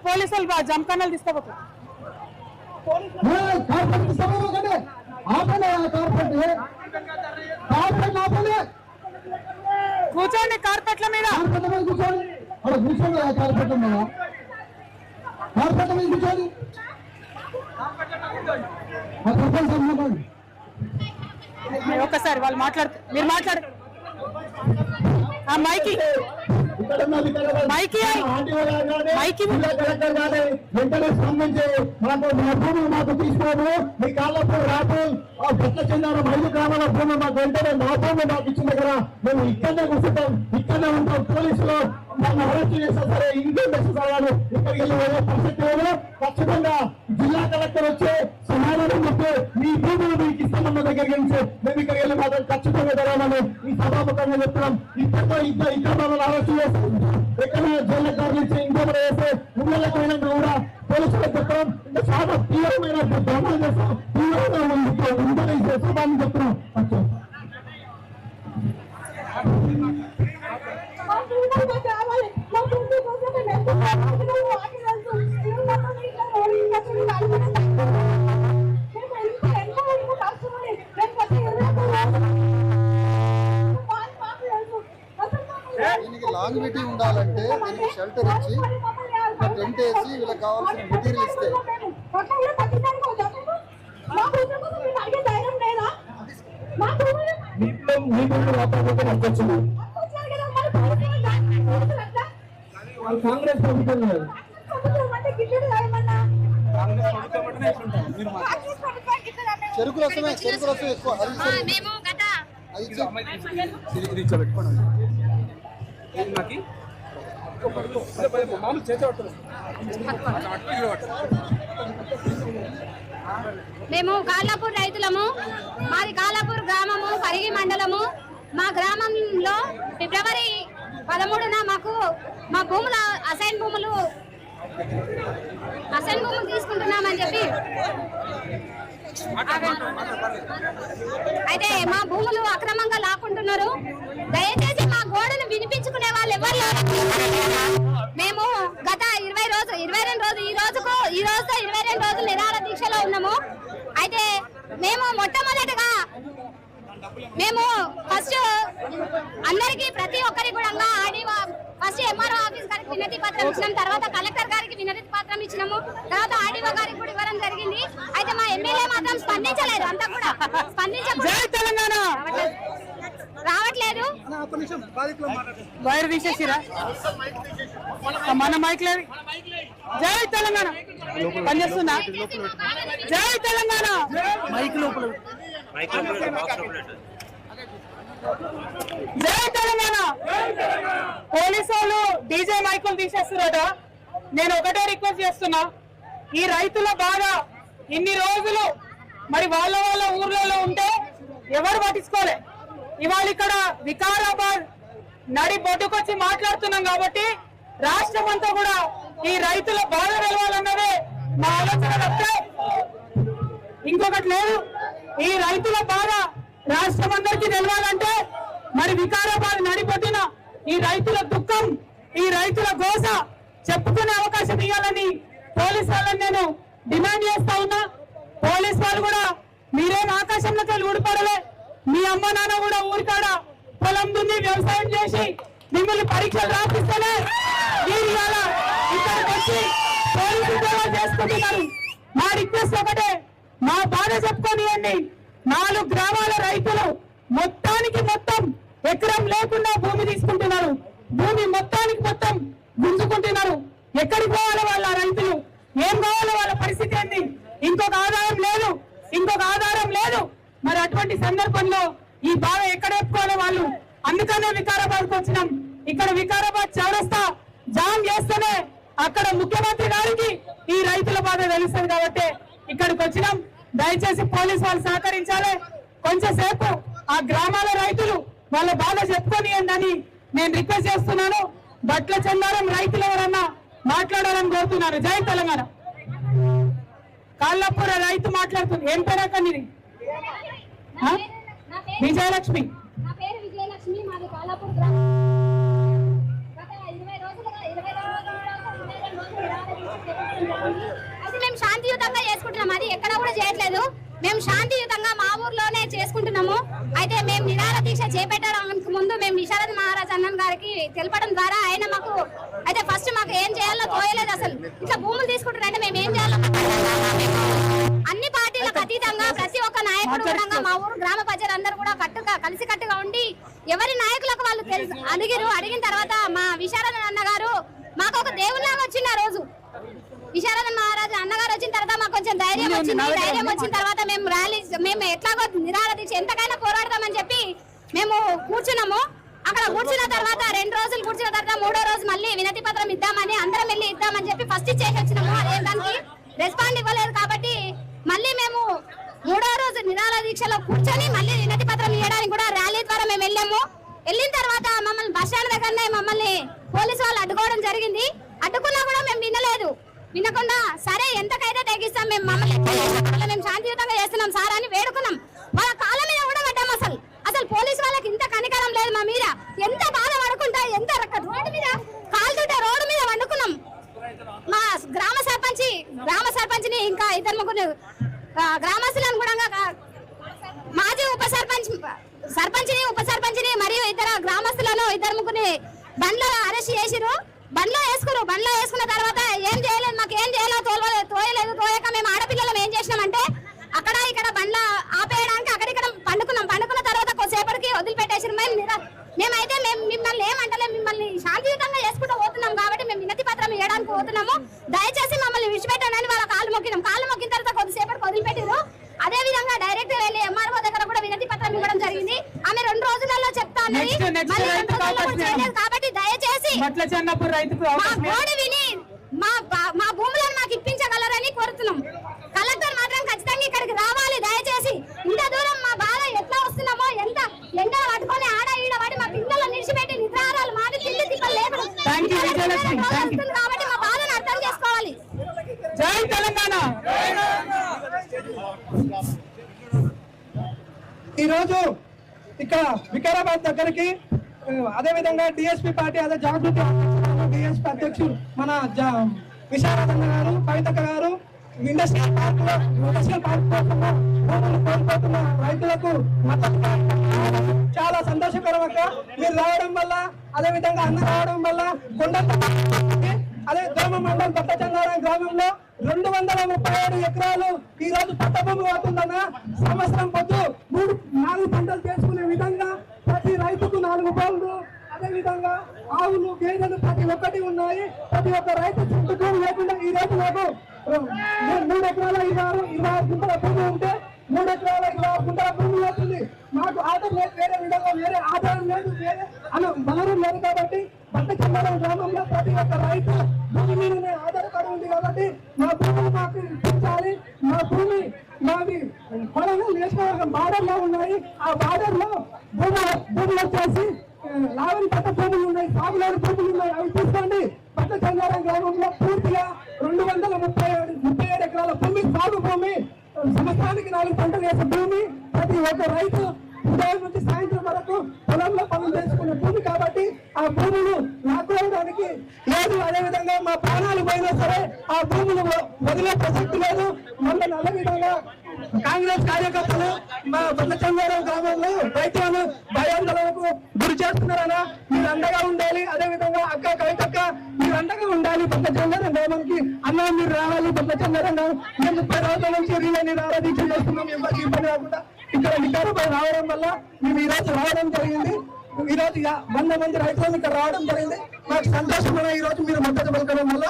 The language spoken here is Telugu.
పోలీసులు జంకన్నలు తీసుకోబోతు కూర్చోండి కార్పెట్ల మీద కూర్చోండి కార్పెట్ల మీద కూర్చోండి ఒకసారి వాళ్ళు మాట్లాడుతూ మీరు మాట్లాడు మైకి వెంటనే స్పందించి మాకు తీసుకోదు మీ కాళ్ళప్పుడు రాదు పెద్ద చెందారు 5 గ్రామాల భూమి మాకు వెంటనే మా భూమి మాకు ఇచ్చిన దగ్గర మేము ఇక్కడనే కూర్చుంటాం ఇక్కడనే ఉంటాం పోలీసులు నన్ను అరెస్ట్ చేసినా సరే ఇంకేం చేసేసారు ఇక్కడికి వెళ్ళి వెళ్ళే పరిస్థితి లేదు ఖచ్చితంగా జిల్లా కలెక్టర్ వచ్చి సమాధానం చెప్తే మీ భూములు మీకు ఇస్తామన్న దగ్గర నుంచి మేము ఇక్కడికి వెళ్ళి మాత్రం ఖచ్చితంగా జరగాలని ఈ సభాముఖంగా చెప్తున్నాం ఇక్కడతో ఇక్కడ మమ్మల్ని అరెస్ట్ చేస్తాం ఎక్కడ జైలు తరలించి ఇంకొకటి వేస్తే ఊళ్ళకి పోయినాక కూడా పోలీసులకు చెప్తున్నాం ఇంకా చాలా తీవ్రమైన ధర్మాలు చేస్తాం తీవ్రంగా ఉందని సభాన్ని చెప్తున్నాం దీనికి లాంగివిటీ ఉండాలంటే దీనికి షెల్టర్ ఇచ్చి టెంట్ వేసి వీళ్ళకి కావాల్సిన మెటీరియల్ ఇస్తే కాంగ్రెస్ ప్రభుత్వం చెరుకులు వస్తామే ఎక్కువ మేము కాళ్ళపూర్ రైతులము, మాది కాళ్ళపూర్ గ్రామము, పరిగి మండలము. మా గ్రామంలో ఫిబ్రవరి 13న మాకు మా భూముల అసైన్ భూములు తీసుకుంటున్నామని చెప్పి అయితే మా భూములు అక్రమంగా లాక్కుంటున్నారు. దయచేసి మా గోడను వినిపించుకునే వాళ్ళు ఎవరు లేరు. మేము గత 22 రోజులు ఈ రోజుతో 22 రోజులు నిరాహార దీక్షలో ఉన్నాము. అయితే మేము మొట్టమొదటిగా ఫస్ట్ అందరికి ప్రతి ఒక్కరికి కూడా ఫస్ట్ ఎంఆర్ఓ ఆఫీస్ గారికి వినతి పత్రం ఇచ్చినాం, తర్వాత కలెక్టర్ గారికి వినతి పత్రం ఇచ్చినాము, తర్వాత ఆర్డీఓ గారికి కూడా ఇవ్వడం జరిగింది. అయితే మా ఎమ్మెల్యే మాత్రం స్పందించలేదు, అంతా కూడా రావట్లేదు. మన మైక్లే జై తెలంగాణ పనిచేస్తుందా? జై తెలంగాణ జై తెలంగాణ. పోలీసు వాళ్ళు డీజే మైకులు తీసేస్తున్నారట. నేను ఒకటే రిక్వెస్ట్ చేస్తున్నా, ఈ రైతుల బాధ ఇన్ని రోజులు మరి వాళ్ళ ఊర్లలో ఉంటే ఎవరు పట్టించుకోలే. ఇవాళ ఇక్కడ వికారాబాద్ నడి బొడ్డుకొచ్చి మాట్లాడుతున్నాం కాబట్టి రాష్ట్రం అంతా కూడా ఈ రైతుల బాధ తెలవాలన్నదే మా ఆలోచన తప్పితే ఇంకొకటి లేదు. ఈ రైతుల బాధ రాష్ట్రం అందరికీ తెలవాలంటే మరి వికారాబాద్ నడిపొట్టిన ఈ రైతుల దుఃఖం, ఈ రైతుల గోస చెప్పుకునే అవకాశం ఇవ్వాలని పోలీసు వాళ్ళని నేను డిమాండ్ చేస్తా ఉన్నా. పోలీసు వాళ్ళు కూడా మీరేం ఆకాశంలోకి వెళ్ళి ఊడిపడలే. మీ అమ్మ నాన్న కూడా ఊరికాడ పొలం దున్ని వ్యవసాయం చేసి మిమ్మల్ని పరీక్షలు రాపిస్తేనే మీరు ఇక్కడికి వచ్చి పోలీసు ఉద్యోగాలు చేసుకుంటున్నారు. మా రిక్వెస్ట్ ఒకటే, మా బాధ చెప్పుకోనియండి. 4 గ్రామాల రైతులు మొత్తం ఎకరం లేకుండా భూమి తీసుకుంటున్నారు. భూమి మొత్తం గుంజుకుంటున్నారు. ఎక్కడికి పోవాలి వాళ్ళ రైతులు? ఏం కావాలి? వాళ్ళ పరిస్థితి ఏంది? ఇంకొక ఆధారం లేదు. మరి అటువంటి సందర్భంలో ఈ బాధ ఎక్కడ చెప్పుకోవాలి వాళ్ళు? అందుకనే వికారాబాద్కి వచ్చినాం. ఇక్కడ వికారాబాద్ చౌరస్తా జామ్ చేస్తేనే అక్కడ ముఖ్యమంత్రి గారికి ఈ రైతుల బాధ తెలుస్తుంది కాబట్టి ఇక్కడికి వచ్చినాం. దయచేసి పోలీసు వాళ్ళు సహకరించాలి. కొంచెం సేపు ఆ గ్రామాల రైతులు వాళ్ళ బాధ చెప్పుకోనియండి అని నేను రిక్వెస్ట్ చేస్తున్నాను. బట్ల చందారం రైతులు ఎవరన్నా మాట్లాడాలని కోరుతున్నాను. జై తెలంగాణ. కాళ్ళపూర రైతు మాట్లాడుతుంది. ఏం పేరు అక్క నీది? విజయలక్ష్మి. నా పేరు విజయలక్ష్మి, మాది కాళ్ళపూర్ గ్రామం. లేదు. మేము శాంతియుతంగా మా ఊర్లోనే చేసుకుంటున్నాము. అయితే మేము నిరాహార దీక్ష చేపట్టడానికి ముందు మేము విశారద మహారాజ్ అన్న గారికి తెలపడం ద్వారా ఆయన మాకు అయితే ఫస్ట్ మాకు ఏం చేయాలో తోయలేదు. అసలు ఇట్లా భూములు తీసుకుంటారంటే మేము ఏం చేయాలో అన్ని పార్టీలకు అతీతంగా ప్రతి ఒక్క నాయకుడు కూడా మా ఊరు గ్రామ ప్రజలందరూ కూడా కలిసికట్టుగా ఉండి ఎవరి నాయకులకు వాళ్ళు అడిగిన తర్వాత మా విశారద అన్న గారు మాకు ఒక దేవుళ్ళగా వచ్చింది. ఆ రోజు విశారద మహారాజు అన్నగారు వచ్చిన తర్వాత మాకు కొంచెం ధైర్యం వచ్చింది. ధైర్యం వచ్చిన తర్వాత మేము ఎట్లాగో నిరాహార దీక్ష ఎంతకైనా పోరాడదామని చెప్పి మేము కూర్చున్నాము. అక్కడ కూర్చున్న తర్వాత 2 రోజులు కూర్చున్న తర్వాత 3వ రోజు మళ్ళీ వినతి పత్రం ఇద్దామని అందరం వెళ్ళి ఇద్దామని చెప్పి ఫస్ట్ ఇచ్చేసి వచ్చినాము. అదే దానికి రెస్పాండ్ ఇవ్వలేదు కాబట్టి మళ్ళీ మేము 3వ రోజు నిరాహార దీక్షలో కూర్చొని మళ్ళీ వినతి పత్రం ఇవ్వడానికి కూడా ర్యాలీ ద్వారా మేము వెళ్ళాము. వెళ్ళిన తర్వాత మమ్మల్ని బస్ స్టాండ్ దగ్గరనే మమ్మల్ని పోలీసు వాళ్ళు అడ్డుకోవడం జరిగింది. అడ్డుకున్నా కూడా మేము వినకుండా సరే ఎంతకైతే తెగిస్తాం మేము మేము శాంతియుతంగా చేస్తున్నాం సార్ అని వేడుకున్నాం. వాళ్ళ కాళ్ళ మీద కూడా పడ్డాం. అసలు పోలీసు వాళ్ళకి ఇంత కనికరం లేదు మా మీద. ఎంత బాధ పడుకుంటా ఎంత రోడ్డు మీద కాలుతుంటే రోడ్డు మీద వండుకున్నాం. మా గ్రామ సర్పంచ్ని ఇంకా 2-3 గ్రామస్తులను కూడా మాజీ ఉప సర్పంచ్ని మరియు ఇతర గ్రామస్తులను 2-3 బండ్లో అరెస్ట్ చేసిరు. బండ్లో వేసుకున్న తర్వాత ఏం చేయలేదు. మాకు ఏం చేయాలో తోయక మేము ఆడపిల్లలు ఏం చేసినామంటే అక్కడ ఇక్కడ బండ్ల ఆపేయడానికి అక్కడిక్కడ పండుకున్న తర్వాత కొద్దిసేపటికి వదిలిపెట్టేసి మేమైతే మిమ్మల్ని ఏమంటలేము. మిమ్మల్ని శాంతియుతంగా చేసుకుంటూ పోతున్నాం కాబట్టి మేము వినతి పత్రం ఇవ్వడానికి పోతున్నాము. దయచేసి మమ్మల్ని విడిచిపెట్టండి వాళ్ళ కాళ్ళు మొక్కిన తర్వాత కొద్దిసేపటికి వదిలిపెట్టారు. అదే విధంగా డైరెక్ట్ వెళ్ళి ఎంఆర్ఓ దగ్గర కూడా వినతి పత్రం ఇవ్వడం జరిగింది. ఆమె 2 రోజులలో చెప్తా అన్నది కాబట్టి దయచేసి మా గోడు విని మా భూములను మాకు ఇప్పించగలరని కోరుతున్నాం. కలెక్టర్ మాత్రం ఖచ్చితంగా ఇక్కడికి రావాలి. దయచేసి ఇంత దూరం మా బాధ ఎట్లా వస్తున్నామో ఎంత ఎండలు పట్టుకొని ఆడ ఈడ పడి మా పిల్లలను నిడిచిపెట్టి నిద్రారాలు మాట తిండి తిప్పలు లేకుండా కాబట్టి మా బాధను అర్థం చేసుకోవాలి. జై తెలంగాణ. ఈరోజు ఇక్కడ వికారాబాద్ దగ్గరికి అదేవిధంగా డిఎస్పీ పార్టీ అదే జాగృతి డిఎస్పీ అధ్యక్షులు మన విశారదన్న గారు, కవితక్క గారు ఇండస్ట్రియల్ పార్క్ కోసము భూములు కోల్పోతున్న రైతులకు మద్దతు చాలా సంతోషకరం. మీరు రావడం వల్ల అదేవిధంగా అన్న రావడం వల్ల అదే గ్రామ మండలం పట్టచంగారం గ్రామంలో 237 ఎకరాలు ఈ రోజు పట్ట భూమి అవుతుందన్న. సంవత్సరం పొద్దు 3-4 పంటలు చేసుకునే విధంగా ప్రతి రైతుకు 4 బోర్లు అదేవిధంగా ఆవులు గేదెలు ప్రతి ఒక్కటి ఉన్నాయి. ప్రతి ఒక్క రైతు చుట్టూ లేకుండా ఈ రోజు నాకు 3 ఎకరాల 26 గుంటల భూమి ఉంటే 3 ఎకరాల 26 గుంటల భూమి అవుతుంది. మాకు ఆధారం లేదు, వేరే విధంగా వేరే ఆధారం లేదు, వేరే వనరు లేదు. కాబట్టి పట్టచంగారం గ్రామంలో ప్రతి ఒక్క రైతు భూమి మీదనే ఆధారపడి ఉంది. కాబట్టి మా భూములు మాకు ఇప్పించాలి. మా భూమి మాది కొలంగల్ నియోజకవర్గం బార్డర్ లో ఉన్నాయి. ఆ బార్డర్ లో భూములు వచ్చేసి లావణి పట్ట భూములు ఉన్నాయి, సాగులేని భూములు ఉన్నాయి. అవి తీసుకోండి. పట్టచంగారం గ్రామంలో పూర్తిగా 237 ఎకరాల భూమి సాగు భూమి, సంవత్సరానికి 4 పంటలు వేసే భూమి. ప్రతి ఒక్క రైతు ఉదయం నుంచి సాయంత్రం వరకు పొలంలో పనులు చేసుకునే భూమి. కాబట్టి ఆ భూములు లాక్కోవడానికి లేదు. అదేవిధంగా మా ప్రాణాలు పోయినా సరే ఆ భూములు వదిలే ప్రసక్తి లేదు. మొన్న అదే విధంగా కాంగ్రెస్ కార్యకర్తలు మా పట్టచంగారం గ్రామంలో రైతులను భయాందోళనకు గురి చేస్తున్నారన్నా. మీరు అండగా ఉండాలి. అదేవిధంగా అక్క కవితక్క మీరు అండగా ఉండాలి. పట్టచంగారం గ్రామానికి అన్నా మీరు రావాలి. పట్టచంగారం మేము 30 రోజుల నుంచి రీలే నిరాహార దీక్ష చేస్తున్నాం. ఎవరికి ఇబ్బంది కాకుండా ఇక్కడ వికారాబాద్ రావడం వల్ల మేము ఈ రోజు రావడం జరిగింది. ఈ రోజు 100 మంది రైతులను ఇక్కడ రావడం జరిగింది. మాకు సంతోషమైన ఈ రోజు మీరు మద్దతు పలకడం వల్ల